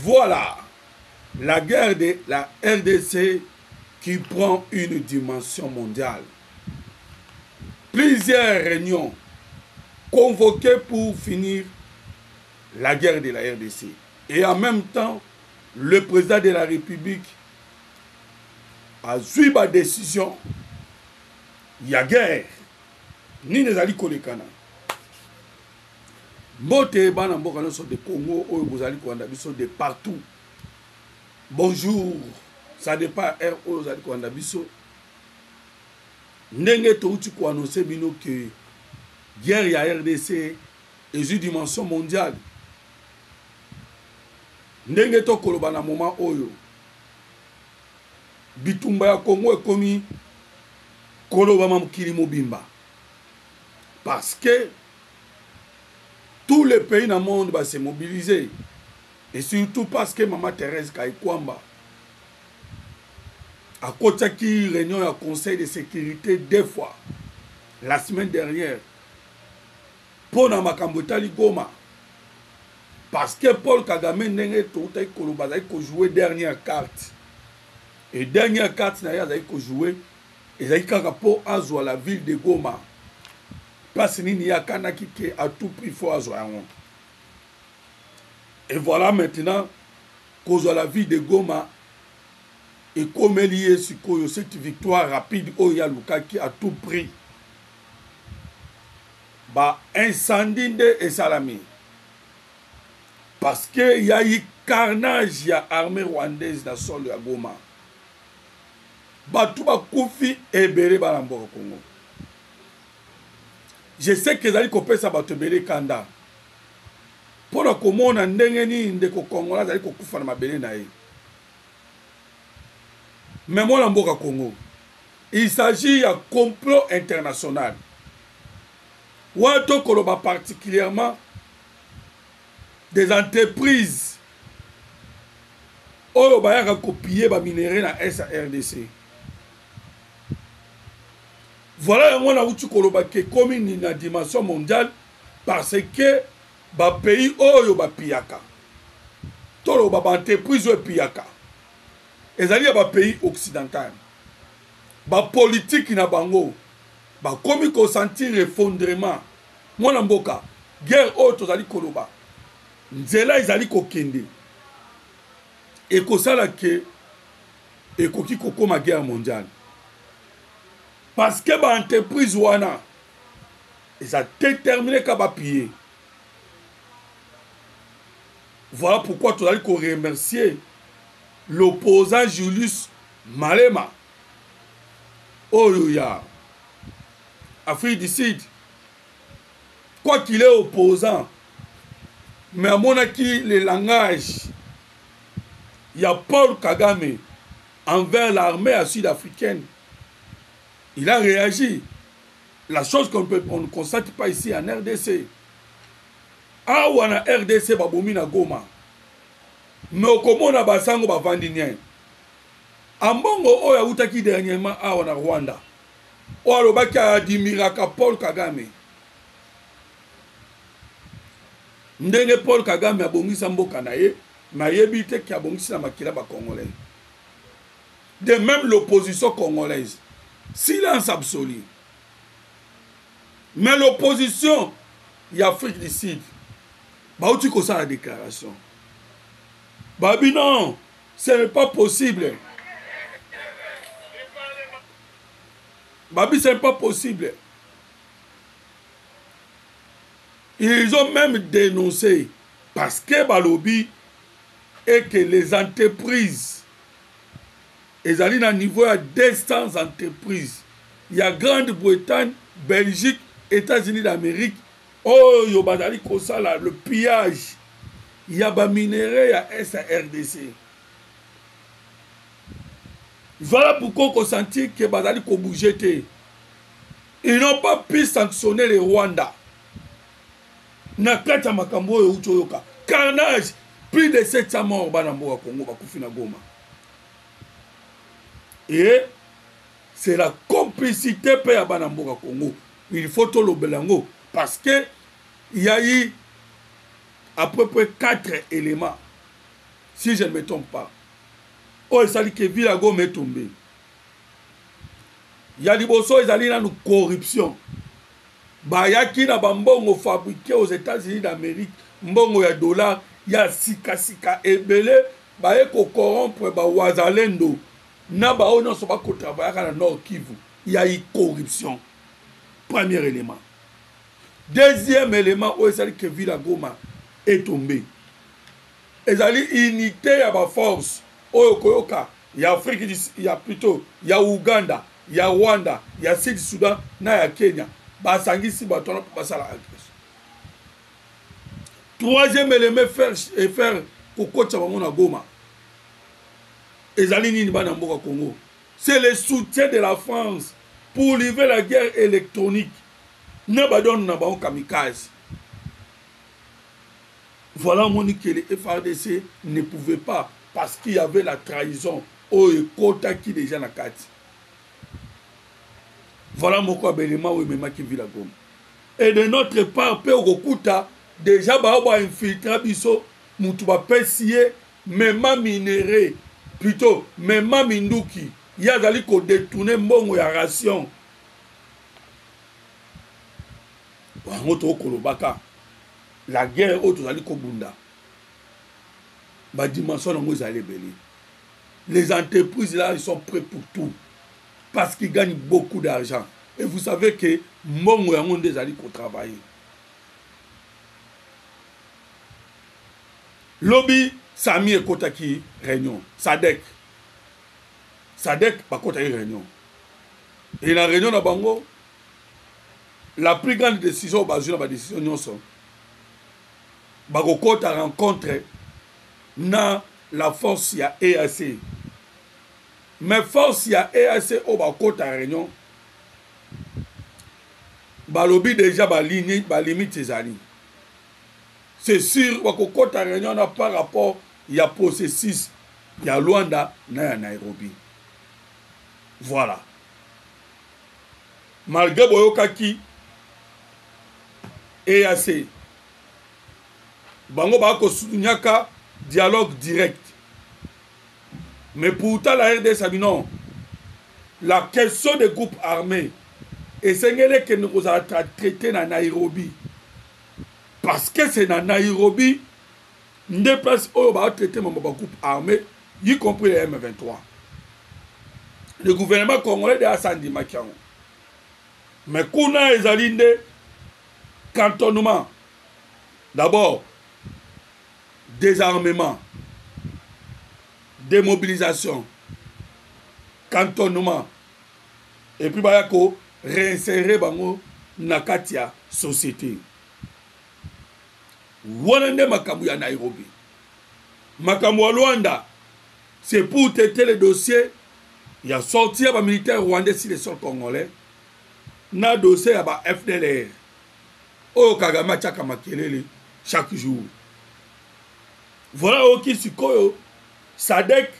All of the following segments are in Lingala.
Voilà la guerre de la RDC qui prend une dimension mondiale. Plusieurs réunions convoquées pour finir la guerre de la RDC. Et en même temps, le président de la République a suivi ma décision. Il y a guerre. Ni les alliés kolekana. Moté bana mboka sont de Congo ou vous allez sont de partout. Bonjour. Ça dépend où vous allez kwanda biso. Ndenge to uti ko annoncer bino que guerre ya RDC est une dimension mondiale. Ndenge to koloba na moment oyo. Bitumba ya Congo est commis koloba mamkili mobimba. Parce que tous les pays dans le monde vont se mobiliser. Et surtout parce que Maman Thérèse Kaikwamba a côté qui réunion au Conseil de sécurité 2 fois la semaine dernière pour na makambotali Goma. Parce que Paul Kagame n'engé tout ay koloba ay ko jouer dernière carte. Et dernière carte na ya ay ko jouer et ay kaka pour azwa la ville de Goma. Parce qu'il y a kanaki qui à tout prix faut azwa. Et voilà maintenant cause de la ville de Goma et comme lié sur cette victoire rapide au Yaluka qui à tout prix bah incendie de Salami. Parce que y a eu carnage, il y a armée rwandaise dans le sol de Goma. Batou ba koufi et béré balambo Congo. Je sais que les alliés copés ça batou béré kanda. Pour la commune en dengeni de Congo là, les alliés koufa na mabélé nae. Mais moi l'amboka Congo, il s'agit d'un complot international. Ouato koloba particulièrement des entreprises oyo bayaka copier ba minéraux na SARDC. Voilà yango na uti koloba ke komi ni na dimension mondiale parce que ba pays oyo ba piyaka. Tolo ba entreprise oyo piyaka. Ezali ba pays occidental. Ba politique na bango ba komi ko sentir effondrement. Mwana mboka guerre oyo tozali koloba. Nzela ezali kokende ekosala ke ekoki kokoma guerre mondiale parce que ba entreprise wana eza déterminé ka ba piller. Voilà pourquoi tozali ko remercier l'opposant Julius Malema oyo ya Afrique du Sud. Quoi qu'il est opposant, mais à mon avis, le langage, il y a Paul Kagame envers l'armée sud-africaine. Il a réagi. La chose qu'on ne constate pas ici en RDC. Ah, ou en RDC, baboumi na Goma. Mais au Congo, na basango bavandinien. Ambongo, oya utaki dernièrement, ah, ou en Rwanda. Oya lobaki adimiraka Paul Kagame. Ndenge Paul Kagame abongisa mboka na ye, na yebite ki abongisa na makila ba congolais. De même l'opposition congolaise. Silence absolu. Mais l'opposition y Afrique du Sud. Ba outi ko sa la déclaration. Babi non, ce n'est pas possible. Babi ce n'est pas possible. Ils ont même dénoncé parce que Balobi et que les entreprises, ils allaient à niveau à 200 entreprises. Il y a Grande-Bretagne, Belgique, États-Unis d'Amérique. Oh, il y a le pillage. Il y a des minéraux, il y a SARDC. Voilà pourquoi on sentit que Bazali ko bougeté. Ils n'ont pas pu sanctionner les Rwandais. Nakata makambo yo uchoyoka. Carnage, plus de 700 morts banambo wa Congo bakufi na Goma. Et c'est la complicité pe ya banambo wa Congo. Il faut tout le belango parce que il y a eu à peu près 4 éléments si je ne me trompe pas. Oh, ça dit que Villa Goma est tombé. Il y a des bossos, ils allaient dans une corruption. Bah, il y a qui n'a pas mbongo fabriqué aux États-Unis d'Amérique, mbongo ya dollar, il y a sika et belé, bah, il y a qu'on corrompre, bah, Ouazalendo. Na ba on ne soit pas qu'on travaille dans le Nord Kivu. Il y a eu corruption. Premier élément. Deuxième élément, où il que Villa Goma est tombé. Il y a unité à ma force. Il y a Afrique, il y a plutôt, il y a Ouganda, il y a Rwanda, il y a Sud-Soudan, il y a Kenya. Basangisi batona pour passer à la agression. Troisième élément, faire Koko Tchabamona Goma. Congo. C'est le soutien de la France pour livrer la guerre électronique. Kamikaze. Voilà mon que les FARDC ne pouvaient pas parce qu'il y avait la trahison au Kota qui déjà na kati. Voilà mon élément où il qui vit la gomme. Et de notre part, Père Okuta, déjà ba infiltrer biso mutuba pesier même minéré plutôt même minduki il a dali ko détourner mbongo ya ration. La guerre autour Kobunda. Ma dimension les entreprises là, ils sont prêts pour tout. Parce qu'ils gagnent beaucoup d'argent. Et vous savez que Mbongo Yangon des alliés qu'on travaille. Lobby, Sami et Kotaki, réunion. Sadek. Sadek, pas Kotaki, réunion. Et la réunion de Bango, la plus grande décision, basée sur la décision, nous sommes. Bagoko a rencontré na la force ya EAC. Mais force ya EAC au Bagoko a réunion. Balobi déjà baligné, balimite ses alliés. C'est sûr, Bagoko a réunion par rapport ya processus ya Luanda na Nairobi. Voilà. Malgré Boyokaki EAC. Bango Bako Sounyaka, dialogue direct. Mais pourtant, la RDS a dit non. La question des groupes armés, et c'est que nous avons traité dans Nairobi. Parce que c'est dans Nairobi, nous déplaçons où on va traiter mon groupe armé, y compris les M23. Le gouvernement congolais de Hassan Dimakian. Mais Kuna et Zalinde, cantonnement. D'abord, désarmement, démobilisation, cantonnement, et puis bayako réinsérer bango nakatia société. Wanande makambu ya Nairobi. Makambu ya Luanda, c'est pour traiter le dossier. Il y a sorti un militaire rwandais sur le sol congolais. Na dossier à ba FDLR. O Kagame Tchaka Makelele chaque jour. Voilà qui sikoyo Sadek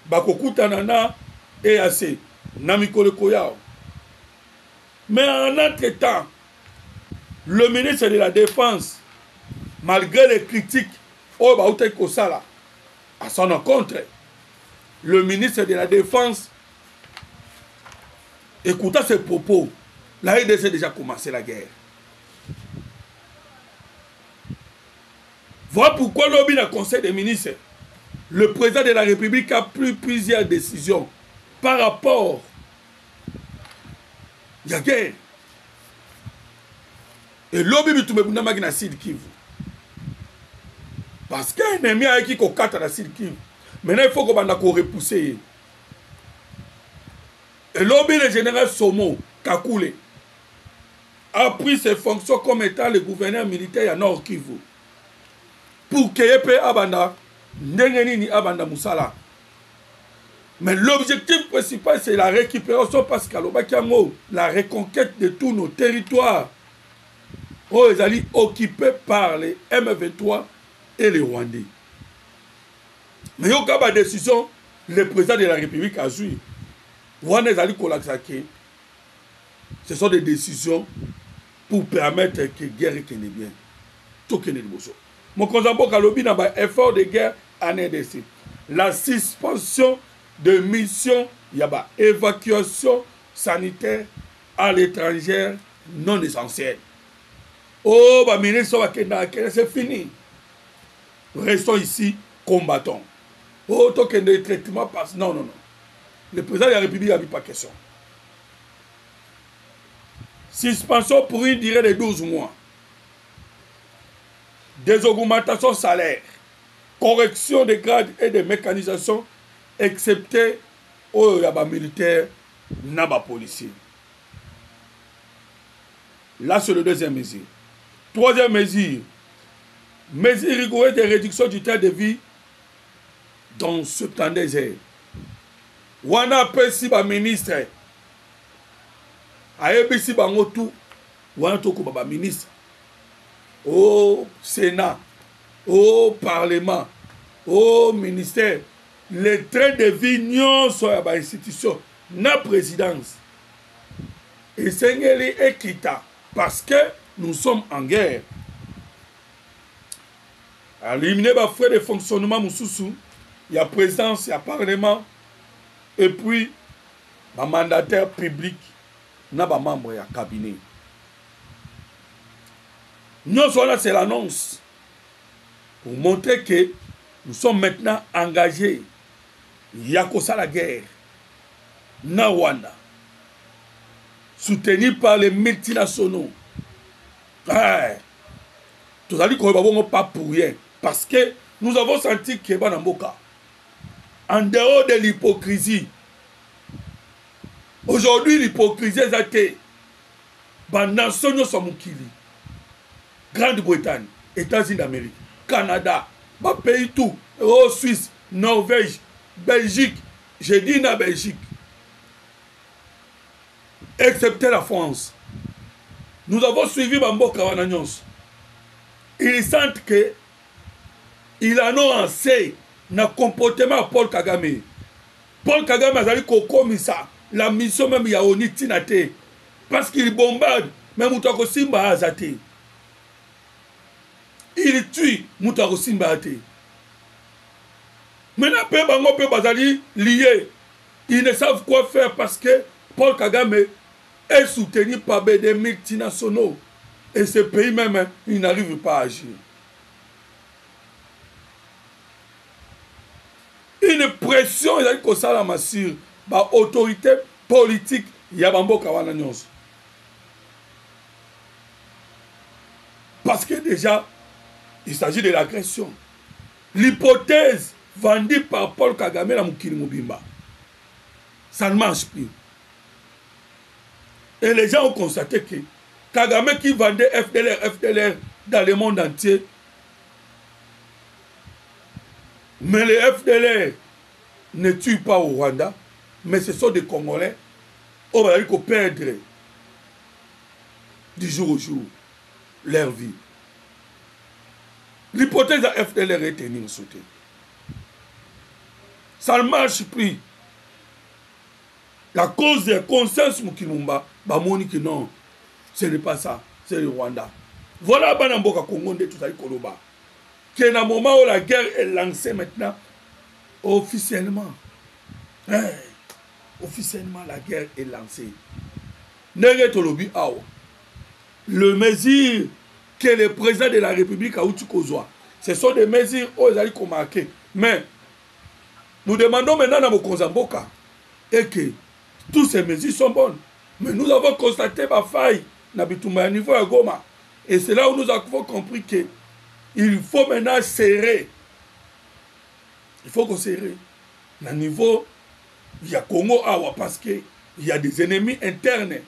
Bakokuta Nana EAC Namikole Koyao. Mais en entre-temps, le ministre de la Défense, malgré les critiques au Baoute Kosala, à son encontre, le ministre de la Défense, écoutant ses propos, la RDC a déjà commencé la guerre. Voilà pourquoi lobby dans le Conseil des ministres, le président de la République a pris plusieurs décisions par rapport à la guerre. Et lobby est tout le monde dans Sud Kivu. Parce qu'il y a un ennemi qui est à la Sud Kivu. Maintenant, il faut qu'on repousse. Et lobby, le général Somo Kakule a pris ses fonctions comme étant le gouverneur militaire à Nord Kivu. Pour qu'il y ait Abanda, Ndengenini Abanda Moussala. Mais l'objectif principal, c'est la récupération parce qu'à l'Obakiamo, la reconquête de tous nos territoires. Oh, ils allaient occupés par les M23 et les Rwandais. Mais il y a une décision, le président de la République a joué. Rwandais allaient collaxaquer. Ce sont des décisions pour permettre que la guerre soit bien. Tout que nous mon Konzambo Kalobi n'a pas effort de guerre en RDC. La suspension de mission, il y a évacuation sanitaire à l'étranger non essentielle. Oh, bah, ministre, c'est fini. Restons ici, combattons. Oh, tant que le traitement passe. Non, non, non. Le président de la République n'a pas question. Suspension pour une durée de 12 mois. Des augmentations salaires. Correction des grades et des mécanisations, excepté aux militaires, aux policiers. Là, c'est le deuxième mesure. Troisième mesure. Mesure rigoureuse de réduction du temps de vie dans 72 heures. Wana pesi ba ministre. Ayebisi bango tout. Wana toko ba ministre. Au Sénat, au Parlement, au ministère, les trains de vie n'y sont à l'institution, na présidence. Et c'est équitable parce que nous sommes en guerre. Éliminer les frais de fonctionnement, il y a présidence, il y a Parlement, et puis, les mandataires publics, il y a des membres du cabinet. Nous sommes là, c'est l'annonce pour montrer que nous sommes maintenant engagés. Il y a que ça la guerre. Na Rwanda. Soutenu par les multinationaux. Tout à l'heure, nous ne pas pour rien. Parce que nous avons senti que Banamboka, en dehors de l'hypocrisie, aujourd'hui, l'hypocrisie est athée. Banasonyo Samukili. Grande-Bretagne, États-Unis d'Amérique, Canada, bah pays tout, Suisse, Norvège, Belgique, j'ai dit la Belgique, excepté la France. Nous avons suivi Bambo Kawananyons. Ils sentent que il en a assez dans le comportement de Paul Kagame. Paul Kagame a dit comme ça, la mission même il y a Onitinate, parce qu'il bombarde, même Moutako Simba Azate. Il tue Moutaro Simbate. Maintenant, Bango Bazali liés. Ils ne savent quoi faire parce que Paul Kagame est soutenu par des multinationaux. Et ce pays même, il n'arrive pas à agir. Une pression, il a dit que ça la massure. L'autorité politique, il y a Bambo Kawananyos. Parce que déjà, il s'agit de l'agression. L'hypothèse vendue par Paul Kagame à Moukili Mobimba, ça ne marche plus. Et les gens ont constaté que Kagame qui vendait FDLR dans le monde entier, mais les FDLR ne tuent pas au Rwanda, mais ce sont des Congolais qui vont perdre du jour au jour leur vie. L'hypothèse de FDLR est tenue en soutien. Ça ne marche plus. La cause des consensus Moukilumba, que non, ce n'est pas ça, c'est le Rwanda. Voilà Banamboka Congo de tout ça, Koloba. Qui est dans le moment où la guerre est lancée maintenant, officiellement. Officiellement, la guerre est lancée. Le mesure que le président de la République a outil Kozwa. Ce sont des mesures où ils ont marqué. Mais nous demandons maintenant à Mokonzamboka et que toutes ces mesures sont bonnes. Mais nous avons constaté ma faille à niveau à Goma. Et c'est là où nous avons compris qu'il faut maintenant serrer. Il faut qu'on serre. À niveau, il y a Congo Awa parce qu'il y a des ennemis internes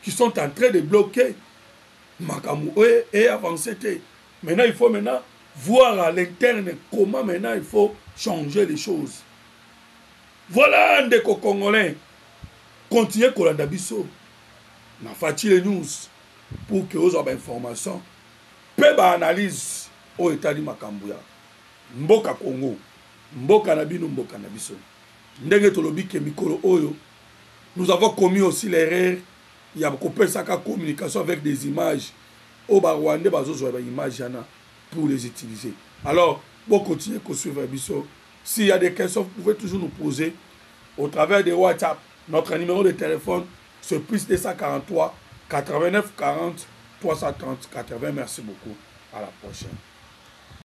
qui sont en train de bloquer Makamou et avancer. Maintenant, il faut voir à l'interne comment maintenant il faut changer les choses. Voilà un des Congolais. Continuez Kolanda Bisso. Na fati les news pour que vous ayez information. Peu d'analyse au état de Makambuya. Mboka Congo. Mboka Nabino, Mboka Nabiso. Ndenge tolobi ke mikolo oyo. Nous avons commis aussi l'erreur. Il y a beaucoup de communication avec des images. Au Rwanda, des images pour les utiliser. Alors, Bon, continuez à suivre Bisso. S'il y a des questions, vous pouvez toujours nous poser au travers de WhatsApp. Notre numéro de téléphone, c'est plus 243 89 40 330 80. Merci beaucoup. À la prochaine.